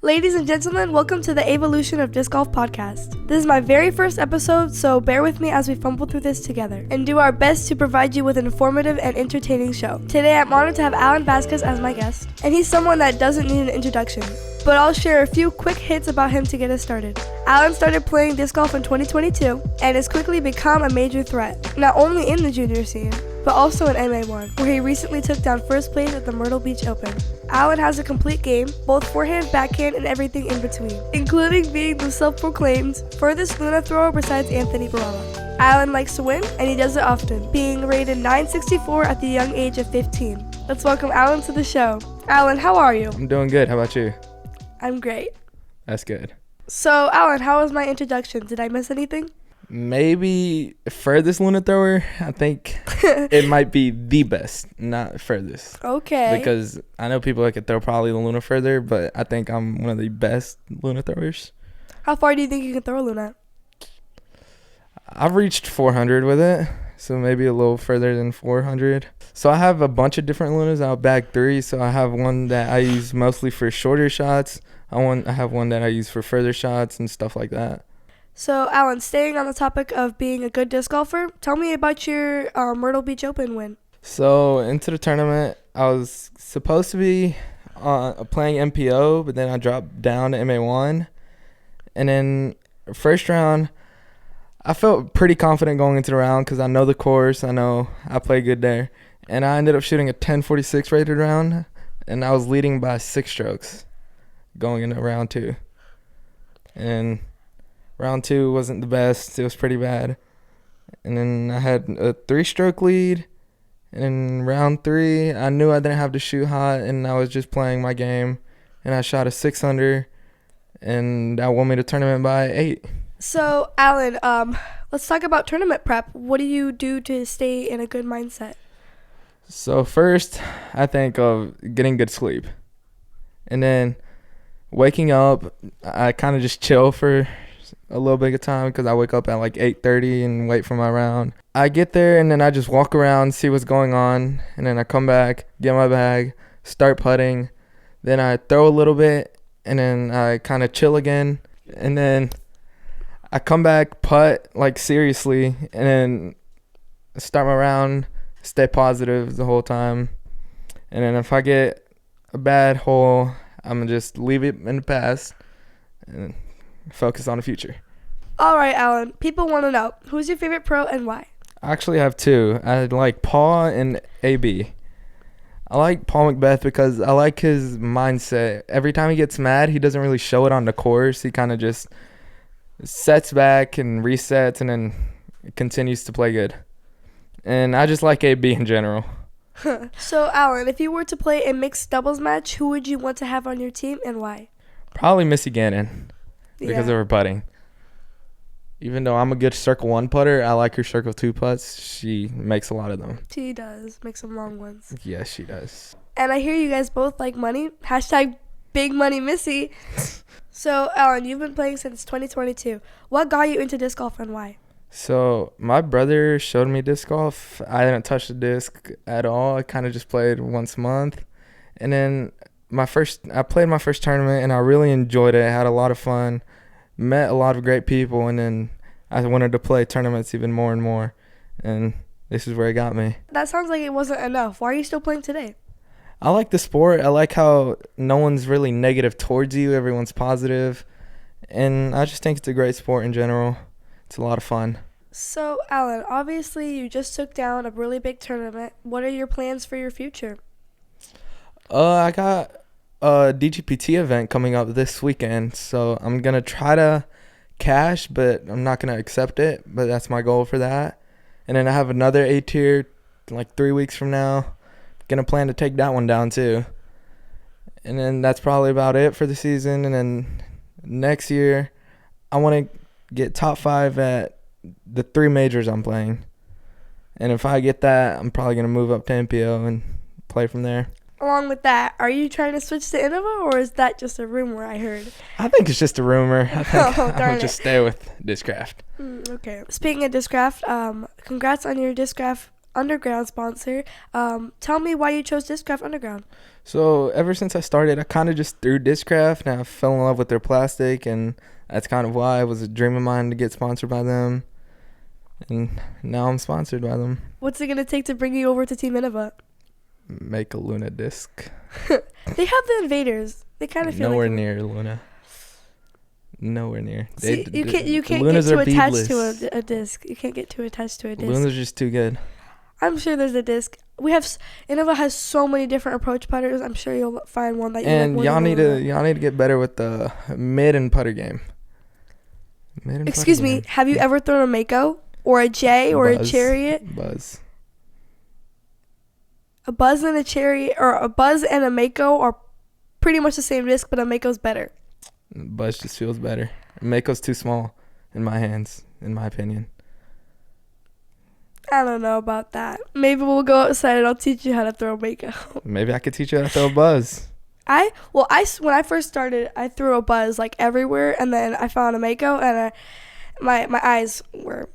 Ladies and gentlemen, welcome to the Evalution of Disc Golf podcast. This is my very first episode, so bear with me as we fumble through this together and do our best to provide you with an informative and entertaining show. Today I'm honored to have Vazquez as my guest, and he's someone that doesn't need an introduction, but I'll share a few quick hits about him to get us started. Alan started playing disc golf in 2022 and has quickly become a major threat, not only in the junior scene, but also in MA1, where he recently took down first place at the Myrtle Beach Open. Alan has a complete game, both forehand, backhand, and everything in between, including being the self-proclaimed furthest Luna thrower besides Anthony Barella. Alan likes to win, and he does it often, being rated 964 at the young age of 15. Let's welcome Alan to the show. Alan, how are you? I'm doing good. How about you? I'm great. That's good. So, Alan, how was my introduction? Did I miss anything? Maybe furthest Luna thrower. I think it might be the best, not furthest. Okay. Because I know people that could throw probably the Luna further, but I think I'm one of the best Luna throwers. How far do you think you can throw a Luna? I've reached 400 with it, so maybe a little further than 400. So I have a bunch of different Lunas out bag 3. So I have one that I use mostly for shorter shots. I have one that I use for further shots and stuff like that. So, Alan, staying on the topic of being a good disc golfer, tell me about your Myrtle Beach Open win. So, into the tournament, I was supposed to be playing MPO, but then I dropped down to MA1. And then first round, I felt pretty confident going into the round because I know the course. I know I play good there. And I ended up shooting a 1046 rated round, and I was leading by 6 strokes going into round 2. And round 2 wasn't the best. It was pretty bad. And then I had a 3-stroke lead. And in round 3, I knew I didn't have to shoot hot, and I was just playing my game. And I shot a 6 under, and that won me the tournament by 8. So, Alan, let's talk about tournament prep. What do you do to stay in a good mindset? So first, I think of getting good sleep. And then waking up, I kind of just chill for a little bit of time because I wake up at like 8:30 and wait for my round. I get there and then I just walk around, see what's going on, and then I come back, get my bag, start putting. Then I throw a little bit, and then I kind of chill again. And then I come back, putt like seriously, and then start my round, stay positive the whole time. And then if I get a bad hole, I'm going to just leave it in the past and focus on the future. All right, Alan. People want to know, who's your favorite pro and why? I actually have 2. I like Paul and AB. I like Paul McBeth because I like his mindset. Every time he gets mad, he doesn't really show it on the course. He kind of just sets back and resets and then continues to play good. And I just like AB in general. So, Alan, if you were to play a mixed doubles match, who would you want to have on your team and why? Probably Missy Gannon because of her putting. Even though I'm a good circle 1 putter, I like her circle 2 putts. She makes a lot of them. She does. Make some long ones. Yes, she does. And I hear you guys both like money. Hashtag Big Money Missy. So, Alan, you've been playing since 2022. What got you into disc golf and why? So my brother showed me disc golf. I didn't touch the disc at all. I kind of just played once a month. And then I played my first tournament, and I really enjoyed it. I had a lot of fun, met a lot of great people, and then I wanted to play tournaments even more and more. And this is where it got me. That sounds like it wasn't enough. Why are you still playing today? I like the sport. I like how no one's really negative towards you. Everyone's positive. And I just think it's a great sport in general. It's a lot of fun. So, Alan, obviously you just took down a really big tournament. What are your plans for your future? I got a DGPT event coming up this weekend, so I'm going to try to cash, but I'm not going to accept it, but that's my goal for that. And then I have another A-tier like 3 weeks from now. Going to plan to take that one down too. And then that's probably about it for the season. And then next year, I want to get top 5 at the 3 majors I'm playing. And if I get that, I'm probably going to move up to MPO and play from there. Along with that, are you trying to switch to Innova, or is that just a rumor I heard? I think it's just a rumor. I think darn I'll it. just stay with Discraft. Okay. Speaking of Discraft, congrats on your Discraft Underground sponsor. Tell me why you chose Discraft Underground. So ever since I started, I kind of just threw Discraft, and I fell in love with their plastic, and that's kind of why it was a dream of mine to get sponsored by them. And now I'm sponsored by them. What's it going to take to bring you over to Team Innova? Make a Luna disc. They have the Invaders. They kind of feel Nowhere like near Luna. Nowhere near. See, you can't get Lunas too are attached beadless. to a disc. You can't get too attached to a disc. Luna's just too good. I'm sure there's a disc. Innova has so many different approach putters. I'm sure you'll find one that you And like. y'all need to get better with the mid and putter game. Excuse me, have you ever thrown a Mako or a J or a Chariot? Buzz. A Buzz and a Chariot, or a Buzz and a Mako are pretty much the same disc, but a Mako's better. Buzz just feels better. Mako's too small in my hands, in my opinion. I don't know about that. Maybe we'll go outside and I'll teach you how to throw a Mako. Maybe I could teach you how to throw a Buzz. When I first started, I threw a Buzz like everywhere, and then I found a Mako, and my eyes were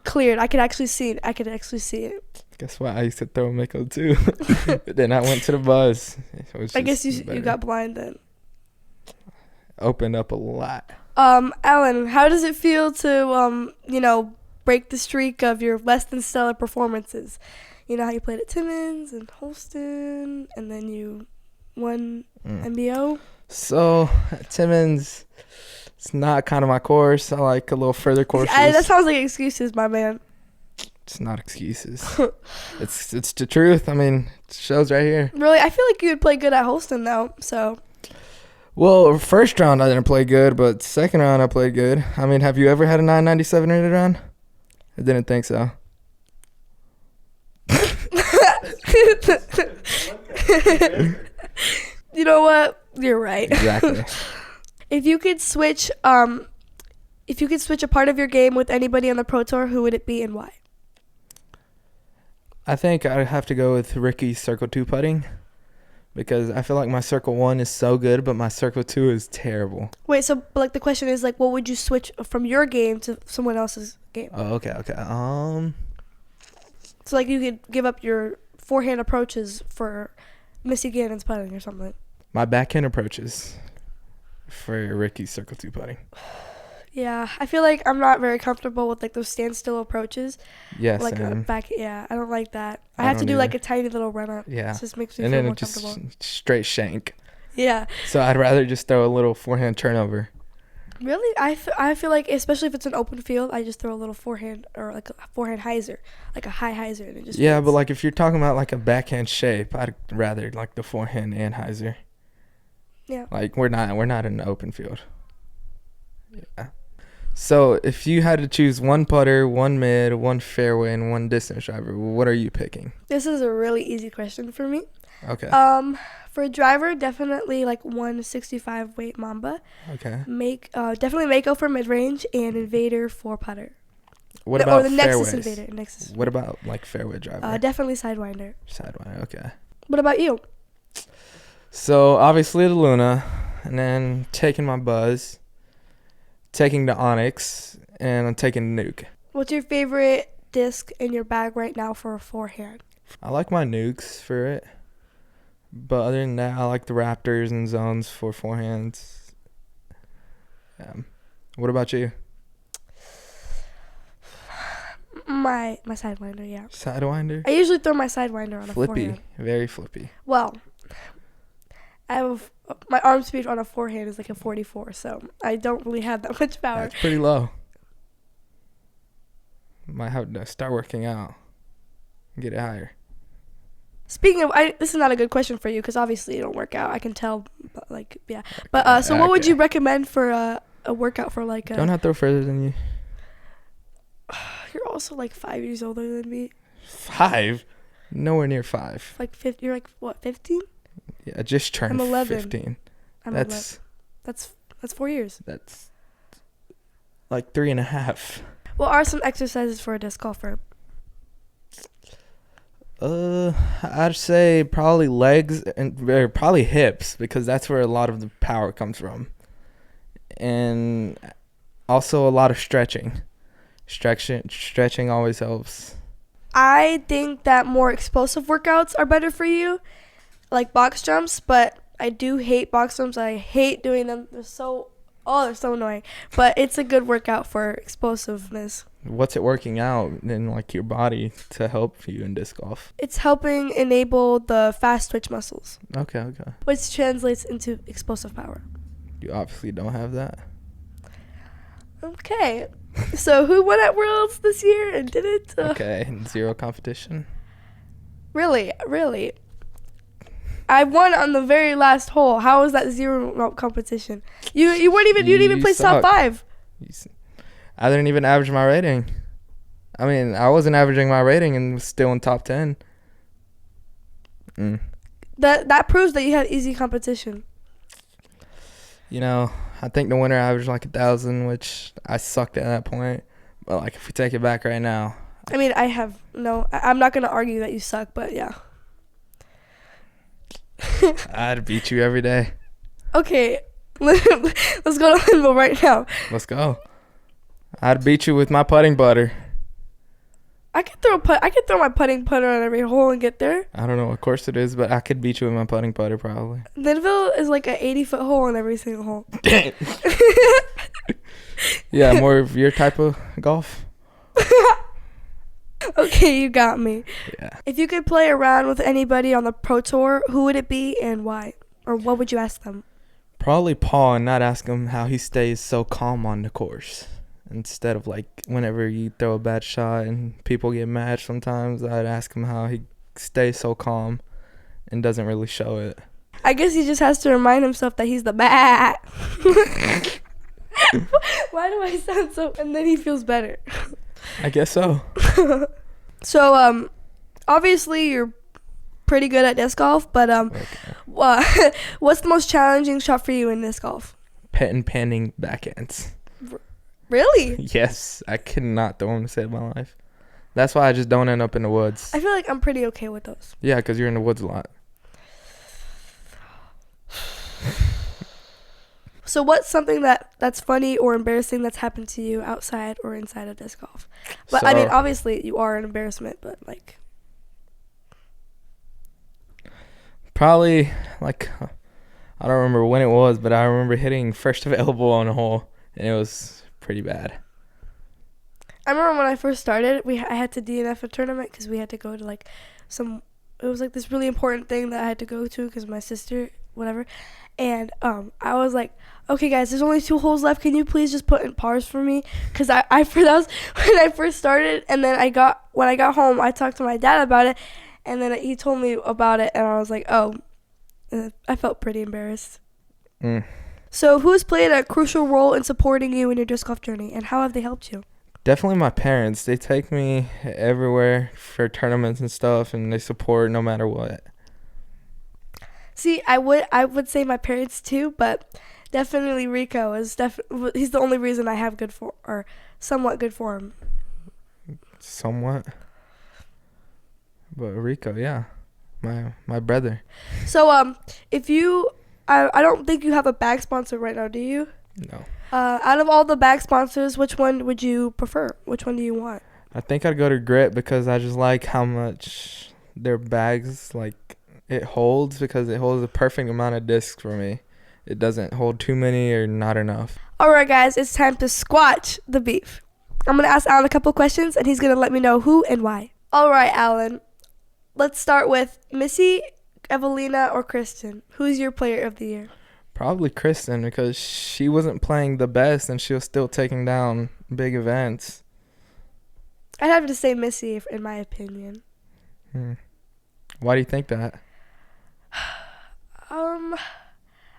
cleared. I could actually see it. Guess what? I used to throw a Mako too. Then I went to the Buzz. I guess you got blind then. Opened up a lot. Alan, how does it feel to break the streak of your less than stellar performances? You know how you played at Timmins and Holston, and then you won MBO? So, Timmins, it's not kind of my course. I like a little further courses. That sounds like excuses, my man. It's not excuses. It's the truth. I mean, it shows right here. Really? I feel like you would play good at Holston, though, so... Well, first round I didn't play good, but second round I played good. I mean, have you ever had a 997 rated round? I didn't think so. You know what? You're right. Exactly. If you could switch a part of your game with anybody on the Pro Tour, who would it be and why? I think I'd have to go with Ricky's Circle 2 putting, because I feel like my Circle 1 is so good, but my Circle 2 is terrible. Wait, so like the question is like, what would you switch from your game to someone else's game? Oh, okay. So like you could give up your forehand approaches for Missy Gannon's putting or something. My backhand approaches for Ricky's Circle 2 putting. Yeah, I feel like I'm not very comfortable with like those standstill approaches. Yes, like I don't like that. I have to do like a tiny little run up. Yeah, it just makes me feel more comfortable. And then just straight shank. Yeah. So I'd rather just throw a little forehand turnover. Really? I feel like, especially if it's an open field, I just throw a little forehand, or like a forehand hyzer, like a high hyzer. And it just but like if you're talking about like a backhand shape, I'd rather like the forehand and hyzer. Yeah. Like we're not in the open field. Yeah. So if you had to choose one putter, one mid, one fairway, and one distance driver, what are you picking? This is a really easy question for me. Okay. For a driver, definitely like 165 weight Mamba. Okay. Definitely Mako for mid range and Invader for putter. What about the fairways? Nexus Invader. What about like fairway driver? Definitely Sidewinder. Sidewinder. Okay. What about you? So obviously the Luna, and then taking my Buzz, taking the Onyx, and I'm taking Nuke. What's your favorite disc in your bag right now for a forehand? I like my Nukes for it. But other than that, I like the Raptors and Zones for forehands. What about you? My Sidewinder, yeah. Sidewinder? I usually throw my Sidewinder on a forehand. Flippy. Very flippy. Well, my arm speed on a forehand is like a 44, so I don't really have that much power. That's pretty low. Might have to start working out and get it higher. Speaking of, this is not a good question for you because obviously you don't work out. I can tell, but like, yeah. But so what would you recommend for a workout for like? Don't I throw further than you? You're also like 5 years older than me. 5? Nowhere near 5. Like 50. You're like what? 15? Yeah, I just turned I'm 11. 15. I'm 11. That's 4 years. That's like 3.5. What are some exercises for a disc golfer? I'd say probably legs or probably hips, because that's where a lot of the power comes from. And also a lot of stretching. Stretching always helps. I think that more explosive workouts are better for you, like box jumps, but I do hate box jumps. I hate doing them. They're so annoying. But it's a good workout for explosiveness. What's it working out in like your body to help you in disc golf? It's helping enable the fast twitch muscles, Okay. which translates into explosive power. You obviously don't have that. Okay. So who won at Worlds this year and did it? Okay, zero competition. Really? I won on the very last hole. How was that zero competition? You didn't even place top 5. I didn't even average my rating. I mean, I wasn't averaging my rating and was still in top 10. That proves that you had easy competition. You know, I think the winner averaged like 1,000, which I sucked at that point. But like, if we take it back right now, I mean, I'm not gonna argue that you suck, but yeah. I'd beat you every day. Okay, let's go to Limbo right now. Let's go. I'd beat you with my putting putter. I could throw my putting putter on every hole and get there. I don't know what course it is, but I could beat you with my putting putter probably. Linville is like an 80-foot hole on every single hole. Dang. Yeah, more of your type of golf. Okay, you got me. Yeah. If you could play around with anybody on the Pro Tour, who would it be and why? Or what would you ask them? Probably Paul, and not ask him how he stays so calm on the course. Instead of like whenever you throw a bad shot and people get mad sometimes, I'd ask him how he stays so calm and doesn't really show it. I guess he just has to remind himself that he's the bat. Why do I sound so... And then he feels better. I guess so. So, obviously you're pretty good at disc golf, but Okay. what's the most challenging shot for you in disc golf? Panning backhands. Really? Yes, I cannot throw them to save my life. That's why I just don't end up in the woods. I feel like I'm pretty okay with those. Yeah, because you're in the woods a lot. So what's something that's funny or embarrassing that's happened to you outside or inside of disc golf? But I mean, obviously you are an embarrassment, but like... Probably, like, I don't remember when it was, but I remember hitting first available on a hole, and it was pretty bad. I remember when I first started, I had to DNF a tournament because we had to go to like it was like this really important thing that I had to go to because my sister, whatever. And I was like, okay guys, there's only 2 holes left. Can you please just put in pars for me? Because that was when I first started. And then when I got home, I talked to my dad about it. And then he told me about it. And I was like, oh, I felt pretty embarrassed. So who's played a crucial role in supporting you in your disc golf journey? And how have they helped you? Definitely my parents. They take me everywhere for tournaments and stuff, and they support no matter what. See, I would say my parents too, but definitely Rico is he's the only reason I have somewhat good form. Somewhat. But Rico, yeah. My brother. So if you I don't think you have a bag sponsor right now, do you? No. Out of all the bag sponsors, which one would you prefer? Which one do you want? I think I'd go to Grit because I just like how much their bags, like, it holds, because it holds the perfect amount of discs for me. It doesn't hold too many or not enough. All right, guys, it's time to squash the beef. I'm going to ask Alan a couple questions, and he's going to let me know who and why. All right, Alan. Let's start with Missy, Evelina, or Kristen. Who's your player of the year? Probably Kristen, because she wasn't playing the best and she was still taking down big events. I'd have to say Missy, in my opinion. Why do you think that?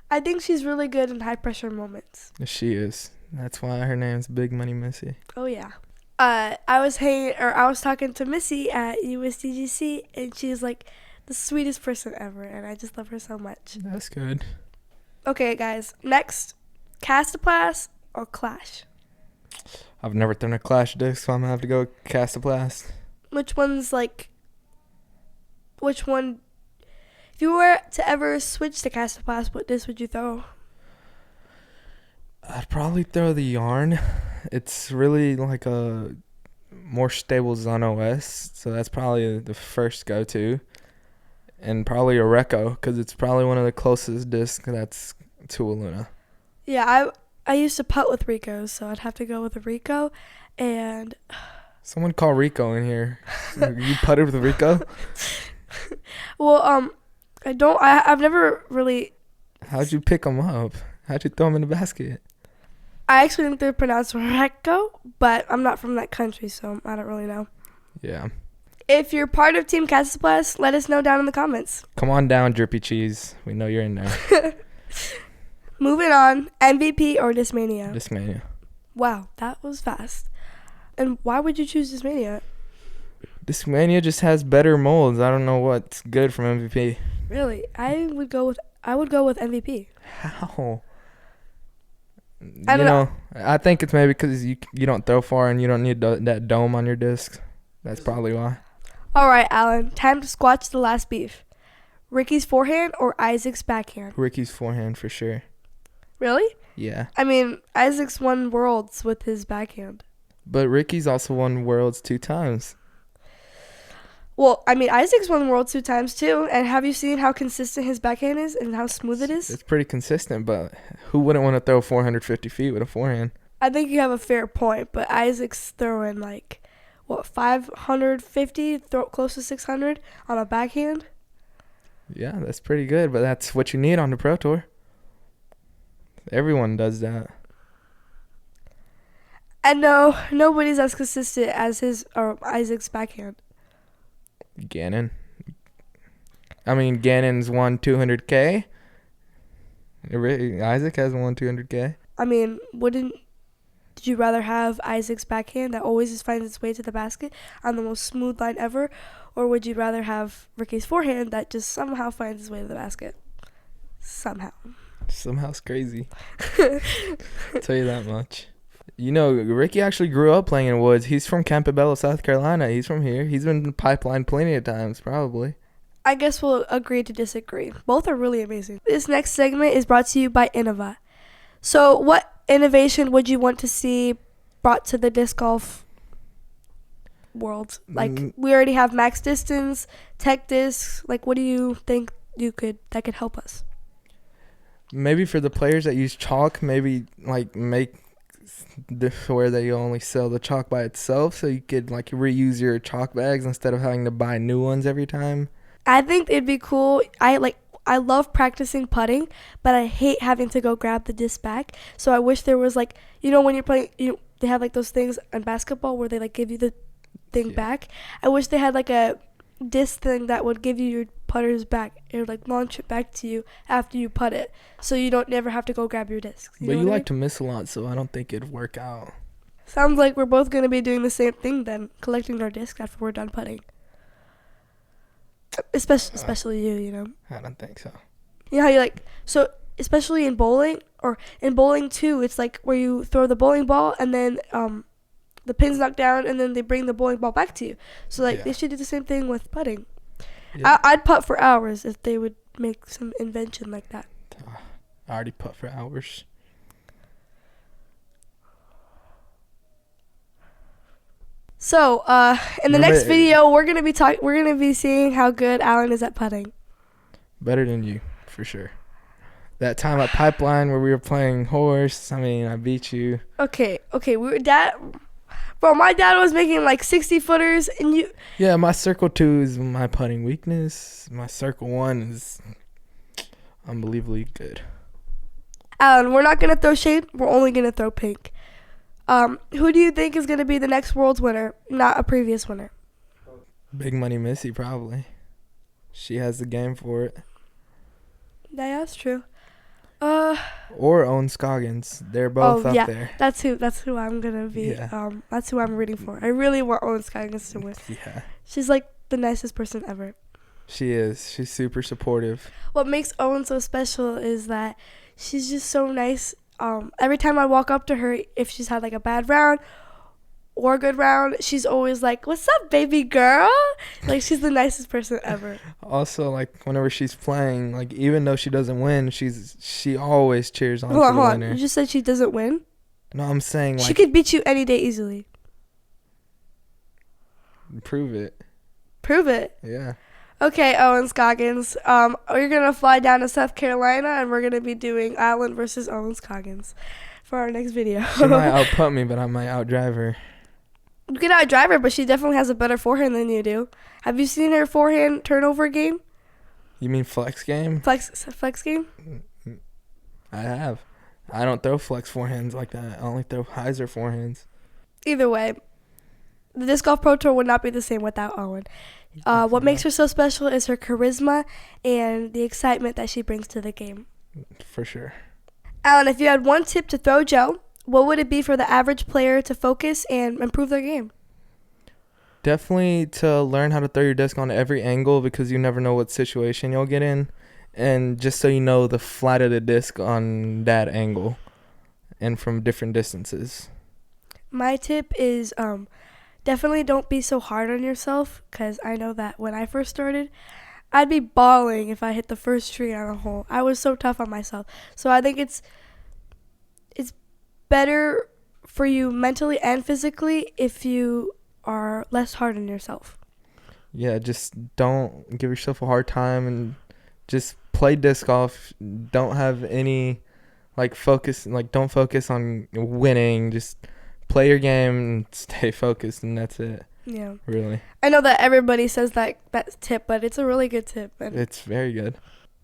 I think she's really good in high pressure moments. She is. That's why her name's Big Money Missy. Oh yeah. I was talking to Missy at USDGC, and she's like the sweetest person ever, and I just love her so much. That's good. Okay, guys. Next, Castaplast or Clash? I've never thrown a Clash disc, so I'm gonna have to go Castaplast. Which one? If you were to ever switch to Castaplast, what disc would you throw? I'd probably throw the Yarn. It's really like a more stable Zone OS, so that's probably the first go-to. And probably a Recco, because it's probably one of the closest discs that's to a Luna. Yeah, I used to putt with Rico's, so I'd have to go with a Rico. And Someone call Rico in here. You putted with Rico? well, I've never really. How'd you pick them up? How'd you throw them in the basket? I actually think they're pronounced Recco, but I'm not from that country, so I don't really know. Yeah. If you're part of Team Casasplash, let us know down in the comments. Come on down, Drippy Cheese. We know you're in there. Moving on, MVP or Discmania? Discmania. Wow, that was fast. And why would you choose Discmania? Discmania just has better molds. I don't know what's good from MVP. Really? I would go with MVP. How? I don't know. I think it's maybe because you don't throw far and you don't need that dome on your disc. That's probably why. All right, Alan. Time to squash the last beef. Ricky's forehand or Isaac's backhand? Ricky's forehand for sure. Really? Yeah. I mean, Isaac's won worlds with his backhand. But Ricky's also won worlds 2 times. Well, I mean, Isaac's won worlds 2 times too. And have you seen how consistent his backhand is and how smooth it is? It's pretty consistent, but who wouldn't want to throw 450 feet with a forehand? I think you have a fair point, but Isaac's throwing 550, close to 600 on a backhand. Yeah, that's pretty good, but that's what you need on the Pro Tour. Everyone does that. And no, nobody's as consistent as his or Isaac's backhand. Gannon. I mean, Gannon's won 200K. Isaac hasn't won 200K. I mean, did you rather have Isaac's backhand that always just finds its way to the basket on the most smooth line ever, or would you rather have Ricky's forehand that just somehow finds its way to the basket? Somehow it's crazy. I'll tell you that much. Ricky actually grew up playing in Woods. He's from Campobello, South Carolina. He's from here. He's been in the pipeline plenty of times, probably. I guess we'll agree to disagree. Both are really amazing. This next segment is brought to you by Innova. So what innovation would you want to see brought to the disc golf world? We already have max distance, tech discs. What do you think that could help us? Maybe for the players that use chalk, maybe make where they only sell the chalk by itself, so you could reuse your chalk bags instead of having to buy new ones every time. I think it'd be cool. I love practicing putting, but I hate having to go grab the disc back. So I wish there was when you're playing, they have those things in basketball where they give you the thing back. I wish they had a disc thing that would give you your putters back. It would launch it back to you after you putt it, so you don't never have to go grab your disc. But you like to miss a lot, so I don't think it'd work out. Sounds like we're both gonna be doing the same thing then, collecting our discs after we're done putting. Especially you. I don't think so. You know how you so especially in bowling or in bowling too, it's where you throw the bowling ball and then the pin's knocked down and then they bring the bowling ball back to you. So they should do the same thing with putting. Yeah. I'd putt for hours if they would make some invention like that. I already putt for hours. So, in the next video, we're gonna be seeing how good Alan is at putting. Better than you, for sure. That time at Pipeline where we were playing horse, I beat you. Okay, my dad was making 60 footers, and you. Yeah, my circle 2 is my putting weakness. My circle 1 is unbelievably good. Alan, we're not gonna throw shade. We're only gonna throw pink. Who do you think is going to be the next Worlds winner, not a previous winner? Big Money Missy, probably. She has the game for it. Yeah, that's true. Or Owen Scoggins. They're both up there. That's who I'm going to be. Yeah. That's who I'm rooting for. I really want Owen Scoggins to win. Yeah. She's the nicest person ever. She is. She's super supportive. What makes Owen so special is that she's just so nice. Every time I walk up to her, if she's had a bad round or a good round, she's always "What's up, baby girl?" She's the nicest person ever. Also, whenever she's playing, even though she doesn't win, she always cheers on for the winner. You just said she doesn't win? No, I'm saying she could beat you any day easily. Prove it. Prove it. Yeah. Okay, Owens Goggins. We're gonna fly down to South Carolina, and we're gonna be doing Allen versus Owens Goggins for our next video. She might output me, but I might outdrive her. You can outdrive her, but she definitely has a better forehand than you do. Have you seen her forehand turnover game? You mean flex game? Flex game? I have. I don't throw flex forehands like that. I only throw hyzer forehands. Either way, the Disc Golf Pro Tour would not be the same without Owen. What makes her so special is her charisma and the excitement that she brings to the game. For sure. Alan, if you had one tip to throw Joe, what would it be for the average player to focus and improve their game? Definitely to learn how to throw your disc on every angle, because you never know what situation you'll get in. And just so you know the flat of the disc on that angle and from different distances. My tip is definitely don't be so hard on yourself, because I know that when I first started, I'd be bawling if I hit the first tree on a hole. I was so tough on myself. So I think it's better for you mentally and physically if you are less hard on yourself. Yeah, just don't give yourself a hard time and just play disc golf. Don't have any focus, don't focus on winning. Just play your game and stay focused, and that's it. Yeah. Really. I know that everybody says that tip, but it's a really good tip. It's very good.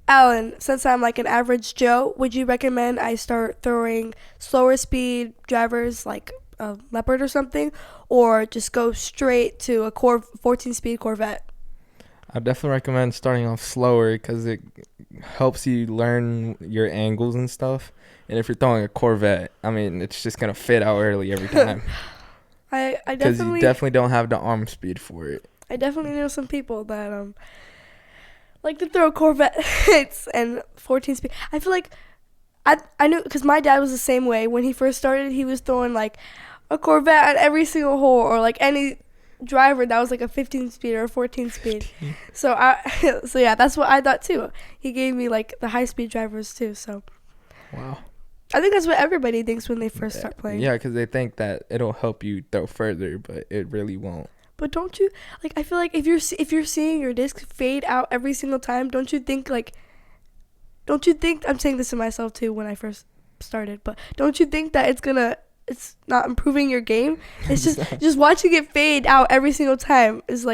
Alan, since I'm an average Joe, would you recommend I start throwing slower speed drivers like a Leopard or something, or just go straight to a 14-speed Corvette? I definitely recommend starting off slower, because it helps you learn your angles and stuff. And if you're throwing a Corvette, I mean, it's just going to fit out early every time. I definitely... Because you definitely don't have the arm speed for it. I definitely know some people that like to throw Corvettes and 14 speed. I feel like I knew, because my dad was the same way. When he first started, he was throwing a Corvette on every single hole, or any driver that was a 15 speed or a 14 speed. So yeah, that's what I thought too. He gave me the high speed drivers too. So wow. I think that's what everybody thinks when they first start playing. Yeah, because they think that it'll help you throw further, but it really won't. But don't you I feel like if you're seeing your disc fade out every single time, don't you think I'm saying this to myself too when I first started, but don't you think that it's not improving your game? It's just watching it fade out every single time is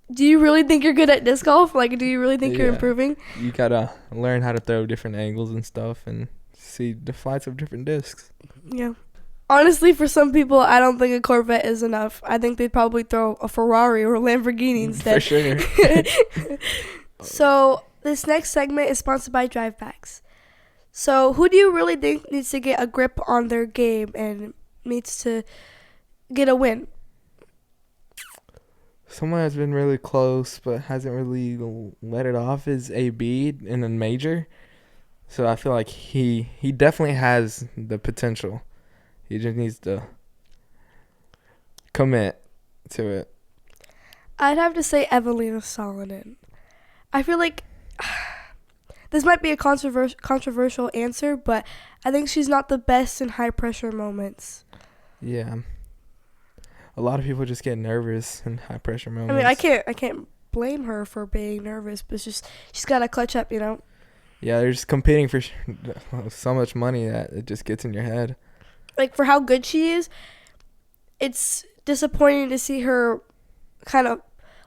do you really think you're good at disc golf? Do you really think you're improving? You gotta learn how to throw different angles and stuff and see the flights of different discs. Yeah. Honestly, for some people, I don't think a Corvette is enough. I think they'd probably throw a Ferrari or a Lamborghini instead. For sure. So this next segment is sponsored by Drive Packs. So who do you really think needs to get a grip on their game and needs to get a win? Someone that's been really close but hasn't really let it off is AB in a major. So I feel like he definitely has the potential. He just needs to commit to it. I'd have to say Evelina Salonen. I feel like this might be a controversial answer, but I think she's not the best in high pressure moments. Yeah. A lot of people just get nervous in high pressure moments. I mean, I can't blame her for being nervous, but it's just she's got to clutch up, Yeah, they're just competing for so much money that it just gets in your head. For how good she is, it's disappointing to see her kind of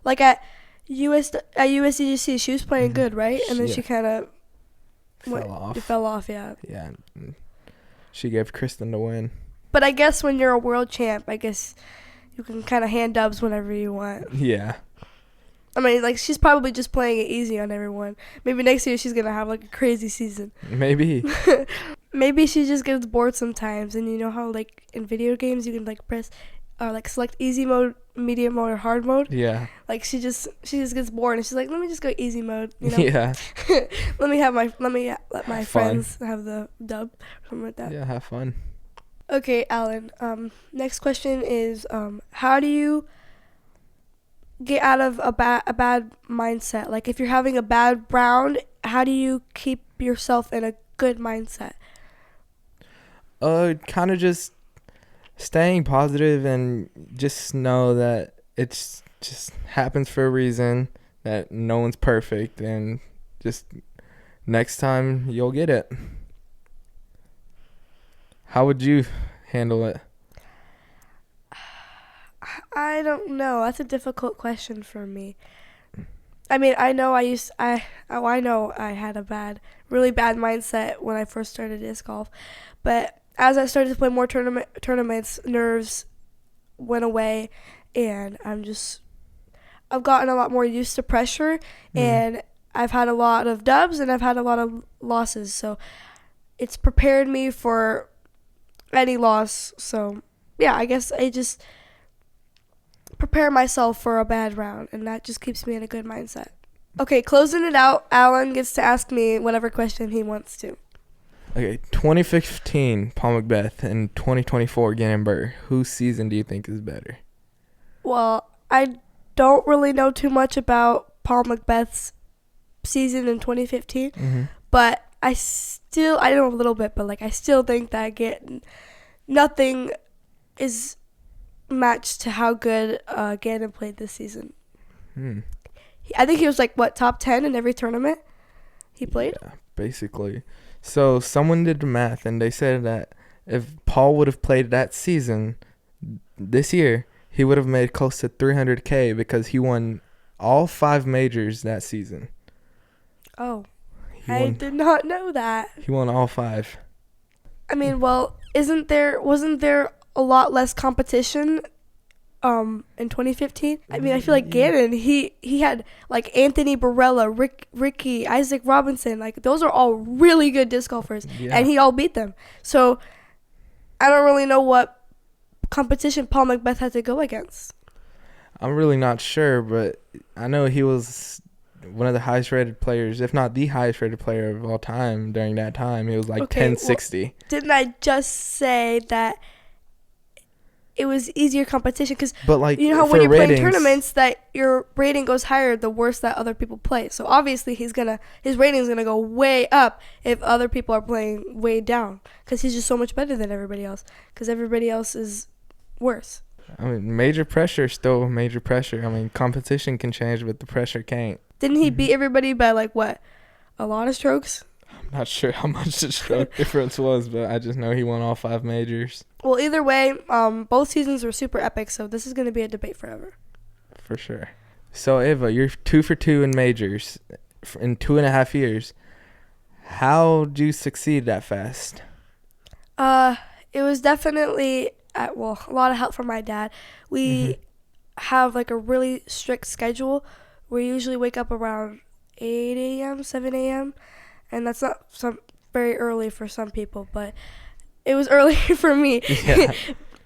at USDGC. She was playing good, right? And then she kind of fell off. Yeah. Yeah. She gave Kristen the win. But I guess when you're a world champ, I guess you can kind of hand dubs whenever you want. Yeah. I mean, she's probably just playing it easy on everyone. Maybe next year she's going to have, a crazy season. Maybe. Maybe she just gets bored sometimes. And you know how, in video games, you can, press or, select easy mode, medium mode, or hard mode? Yeah. She just gets bored. And she's like, let me just go easy mode, Yeah. let me let my friends have the dub. Something like that. Yeah, have fun. Okay, Alan. Next question is, how do you get out of a bad mindset? If you're having a bad round, how do you keep yourself in a good mindset? Kind of just staying positive and just know that it's just happens for a reason, that no one's perfect, and just next time you'll get it. How would you handle it? I don't know. That's a difficult question for me. I mean, I know I know I had a really bad mindset when I first started disc golf, but as I started to play more tournaments, nerves went away, and I've gotten a lot more used to pressure, and I've had a lot of dubs and I've had a lot of losses, so it's prepared me for any loss. So yeah, I guess I just prepare myself for a bad round, and that just keeps me in a good mindset. Okay, closing it out, Alan gets to ask me whatever question he wants to. Okay, 2015 Paul Macbeth and 2024 Gannon Burr. Whose season do you think is better? Well, I don't really know too much about Paul Macbeth's season in 2015, but I know a little bit, but I still think that nothing is matched to how good Gannon played this season. I think he was top 10 in every tournament he played. Yeah, basically. So someone did the math, and they said that if Paul would have played that season this year, he would have made close to $300K because he won all 5 majors that season. Oh, I did not know that. He won all 5. I mean, well, wasn't there a lot less competition in 2015? I mean, I feel like Gannon, he had Anthony Barella, Ricky, Isaac Robinson, those are all really good disc golfers, and he all beat them. So I don't really know what competition Paul Macbeth had to go against. I'm really not sure, but I know he was one of the highest rated players, if not the highest rated player of all time during that time. He was 1060. Well, didn't I just say that it was easier competition? Because you know how when you're playing tournaments that your rating goes higher the worse that other people play. So obviously his rating is gonna go way up if other people are playing way down, because he's just so much better than everybody else, because everybody else is worse. I mean, major pressure is still major pressure. I mean, competition can change, but the pressure can't. Didn't he beat everybody by a lot of strokes? I'm not sure how much the stroke difference was, but I just know he won all 5 majors. Well, either way, both seasons were super epic, so this is going to be a debate forever. For sure. So, Ava, you're 2 for 2 in majors in 2.5 years. How'd you succeed that fast? It was definitely, a lot of help from my dad. We have a really strict schedule. We usually wake up around 8 a.m., 7 a.m., and that's not very early for some people, but it was early for me. Yeah.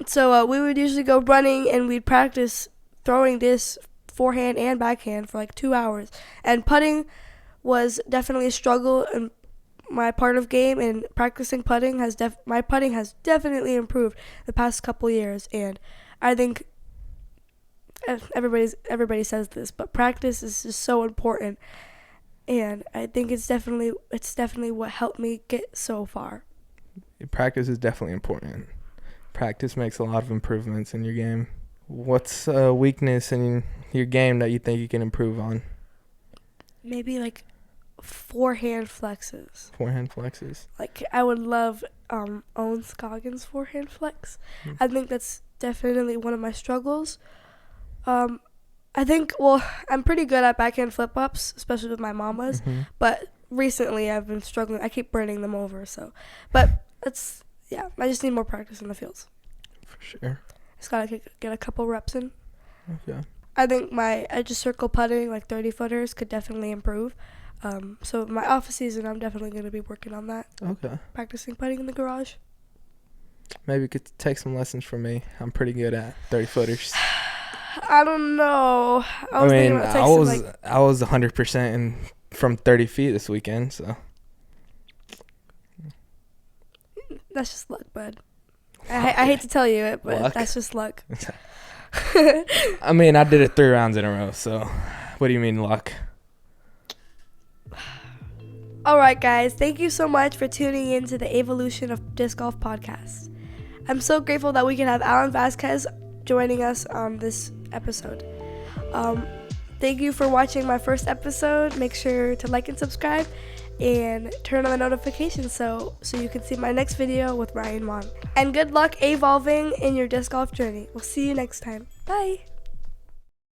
So we would usually go running, and we'd practice throwing discs forehand and backhand for 2 hours. And putting was definitely a struggle in my part of game, and practicing putting my putting has definitely improved the past couple years. And I think everybody says this, but practice is just so important, and I think it's definitely what helped me get so far. Practice is definitely important. Practice makes a lot of improvements in your game. What's a weakness in your game that you think you can improve on? Maybe forehand flexes. Forehand flexes? I would love Owen Scoggins' forehand flex. I think that's definitely one of my struggles. I think, I'm pretty good at backhand flip-ups, especially with my mamas, but recently I've been struggling. I keep burning them over, but I just need more practice in the fields. For sure. Just gotta get a couple reps in. Okay. I think my edge of circle putting, 30-footers, could definitely improve. So my off season, I'm definitely going to be working on that. Okay. Practicing putting in the garage. Maybe you could take some lessons from me. I'm pretty good at 30-footers. I don't know. I was 100% from 30 feet this weekend, so. That's just luck, bud. I hate to tell you it, but that's just luck. I mean, I did it 3 rounds in a row, so what do you mean luck? All right, guys. Thank you so much for tuning in to the Evalution of Disc Golf podcast. I'm so grateful that we can have Alan Vazquez joining us on this episode. Thank you for watching my first episode. Make sure to like and subscribe and turn on the notifications so you can see my next video with Ryan Wong. And good luck evolving in your disc golf journey. We'll see you next time. Bye!